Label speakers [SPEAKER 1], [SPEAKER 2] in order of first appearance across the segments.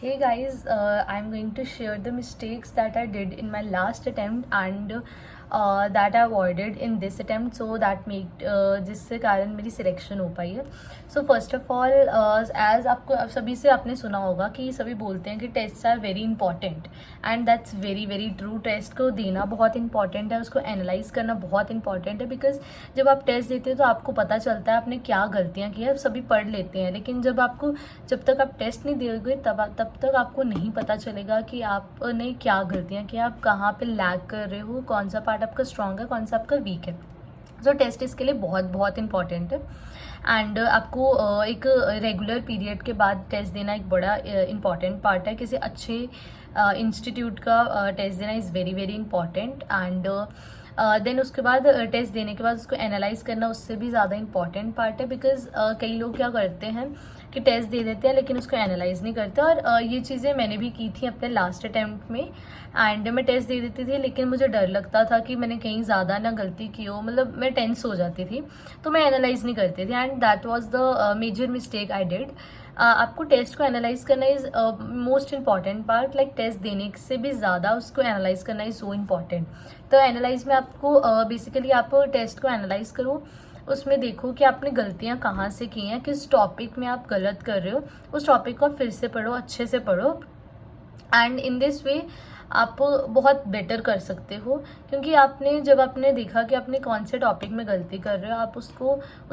[SPEAKER 1] Hey guys, I'm going to share the mistakes that I did in my last attempt and that I avoided in this attempt, so that make जिससे कारण मेरी selection हो पाई है. So first of all, as आपको आप सभी से आपने सुना होगा कि सभी बोलते हैं कि test are very important and that's very very true. Test को देना बहुत इंपॉर्टेंट है, उसको एनालाइज करना बहुत इंपॉर्टेंट है, बिकॉज जब आप टेस्ट देते हो तो आपको पता चलता है आपने क्या गलतियाँ की है. सभी पढ़ लेते हैं, लेकिन जब तक आप टेस्ट नहीं दोगे तब तक आपको नहीं पता चलेगा कि आपने क्या गलतियाँ की, आप कहाँ पे लैग कर रहे हो, कौन सा पार्ट आपका स्ट्रॉन्ग है, कौन सा आपका वीक है. सो टेस्ट इसके लिए बहुत बहुत इंपॉर्टेंट है. एंड आपको एक रेगुलर पीरियड के बाद टेस्ट देना एक बड़ा इंपॉर्टेंट पार्ट है. किसी अच्छे इंस्टीट्यूट का टेस्ट देना is very very important. And then उसके बाद टेस्ट देने के बाद उसको एनालाइज करना उससे भी ज़्यादा इंपॉर्टेंट पार्ट है. बिकॉज कई लोग क्या करते हैं कि टेस्ट दे देते हैं लेकिन उसको एनालाइज नहीं करते. और ये चीज़ें मैंने भी की थी अपने लास्ट अटैम्प्ट में. एंड मैं टेस्ट दे देती थी लेकिन मुझे डर लगता था कि मैंने कहीं ज़्यादा ना गलती की हो, मतलब मैं टेंस हो जाती थी, तो मैं एनालाइज नहीं करती थी. And that was the major mistake I did. आपको टेस्ट को एनालाइज करना is most important part. Like test देने से भी ज़्यादा उसको एनालाइज करना इज़ सो इम्पॉर्टेंट. तो एनालाइज में आपको बेसिकली आप टेस्ट को एनालाइज करो, उसमें देखो कि आपने गलतियां कहाँ से की हैं, किस टॉपिक में आप गलत कर रहे हो, उस टॉपिक को आप फिर से पढ़ो, अच्छे से पढ़ो. एंड इन दिस वे आप बहुत बेटर कर सकते हो, क्योंकि जब आपने देखा कि आपने कौन से टॉपिक में गलती कर रहे हो, आप उस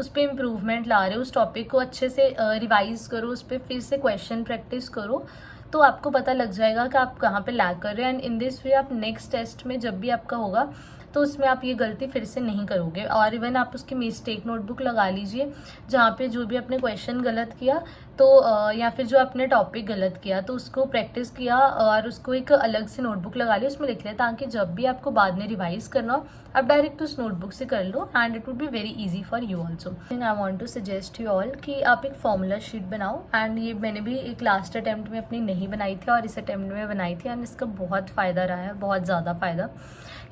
[SPEAKER 1] पर इम्प्रूवमेंट ला रहे हो, उस टॉपिक को अच्छे से रिवाइज करो, उस पर फिर से क्वेश्चन प्रैक्टिस करो, तो आपको पता लग जाएगा कि आप कहाँ पे लैग कर रहे हो. एंड इन दिस वे आप नेक्स्ट टेस्ट में जब भी आपका होगा तो उसमें आप ये गलती फिर से नहीं करोगे. और इवन आप उसकी मिस्टेक नोटबुक लगा लीजिए, जहाँ पे जो भी आपने क्वेश्चन गलत किया तो या फिर जो आपने टॉपिक गलत किया तो उसको प्रैक्टिस किया और उसको एक अलग से नोटबुक लगा ली, उसमें लिख लिया, ताकि जब भी आपको बाद में रिवाइज करना हो आप डायरेक्ट उस नोटबुक से कर लो. And it would be very easy for you also. I want to suggest you all कि आप एक फॉर्मूला शीट बनाओ. एंड ये मैंने भी एक लास्ट अटैम्प्ट में अपनी नहीं बनाई थी और इस अटैम्प्ट में बनाई थी. एंड इसका बहुत फ़ायदा रहा है, बहुत ज़्यादा फ़ायदा,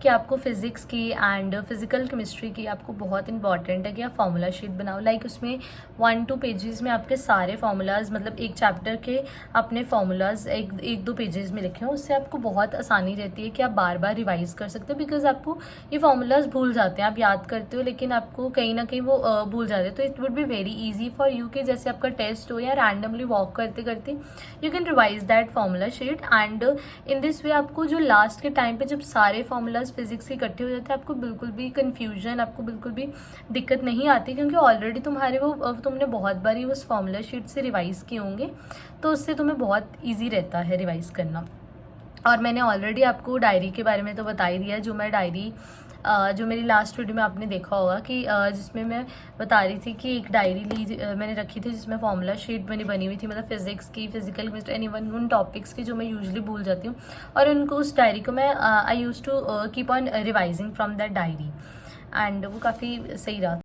[SPEAKER 1] कि आपको फिजिक्स की एंड फिजिकल केमिस्ट्री की आपको बहुत इंपॉर्टेंट है कि आप फार्मूला शीट बनाओ. लाइक उसमें 1-2 पेजेस में आपके सारे फार्मूलाज, मतलब एक चैप्टर के अपने फार्मूलाज एक दो पेजेस में लिखे हों. उससे आपको बहुत आसानी रहती है कि आप बार बार रिवाइज कर सकते हो, बिकॉज आपको ये फार्मूलाज भूल जाते हैं. आप याद करते हो लेकिन आपको कहीं ना कहीं वो भूल जाते हैं. तो it would be very easy for you कि जैसे आपका टेस्ट हो या रैंडमली वॉक करते करते you can revise that formula sheet. And in this way आपको जो लास्ट के टाइम पे जब सारे फार्मूलाज फिजिक्स के इकट्ठे हो जाते हैं, आपको बिल्कुल भी कन्फ्यूजन, आपको बिल्कुल भी दिक्कत नहीं आती, क्योंकि ऑलरेडी तुमने बहुत बारी उस फार्मूला शीट से रिवाइज किए होंगे, तो उससे तुम्हें बहुत ईजी रहता है रिवाइज करना. और मैंने ऑलरेडी आपको डायरी के बारे में तो बता ही दिया. जो मैं डायरी जो मेरी लास्ट वीडियो में आपने देखा होगा कि जिसमें मैं बता रही थी कि एक डायरी मैंने रखी थी जिसमें फार्मूला शीट मैंने बनी हुई थी, मतलब फिजिक्स की, फिजिकल केमिस्ट्री एंड इवन उन टॉपिक्स की जो मैं यूजुअली भूल जाती हूँ, और उनको उस डायरी को मैं I use to keep on revising from that diary. And वो काफ़ी सही रहा.